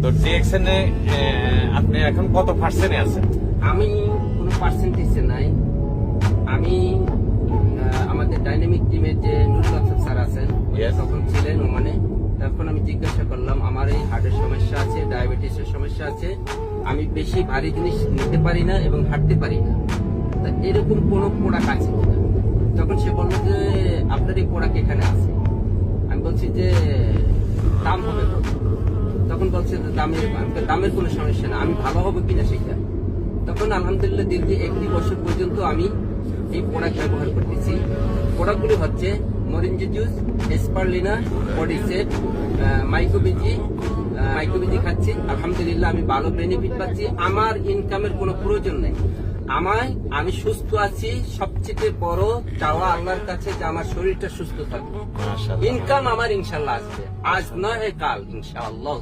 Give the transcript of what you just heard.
তো ডিএক্সএন এ আপনি এখন কত পার্সেন্টে আছেন? আমি কোনো পার্সেন্টেজে নাই। আমি আমাদের ডাইনামিক টিমের যে নুরুল আফসার স্যার আছেন, Yes. তখন ছিলেন ওমানে। তখন আমি জিজ্ঞাসা করলাম, আমার এই হার্টের সমস্যা আছে, ডায়াবেটিসের সমস্যা আছে, আমি বেশি ভারী জিনিস নিতে পারি না এবং হাঁটতে পারি না, তা এরকম কোনো প্রোডাক্ট আছে কিনা? তখন সে বললো যে আপনার এই প্রোডাক্ট এখানে আছে। আমি বলছি যে দাম হবে কত? তখন বলছে যে দামের কোনো সমস্যা না, আমি ভালো হবো কিনা সেটা। তখন আলহামদুলিল্লাহ দীর্ঘ 1 বছর পর্যন্ত আমি এই প্রোডাক্ট ব্যবহার করতেছি। প্রোডাক্টগুলি হচ্ছে মরিঞ্জি জুস, এসপারলিনা, বডি সেট, মাইক্রোবিজি খাচ্ছি। আলহামদুলিল্লাহ আমি ভালো বেনিফিট পাচ্ছি। আমার ইনকামের কোনো প্রয়োজন নেই। আমি সুস্থ আছি। সবচেয়ে বড় চাওয়া আল্লাহর কাছে যে আমার শরীরটা সুস্থ থাকবে। মাশাআল্লাহ। ইনকাম আমার ইনশাল্লাহ আসবে, আজ নয় কাল ইনশাআল্লাহ।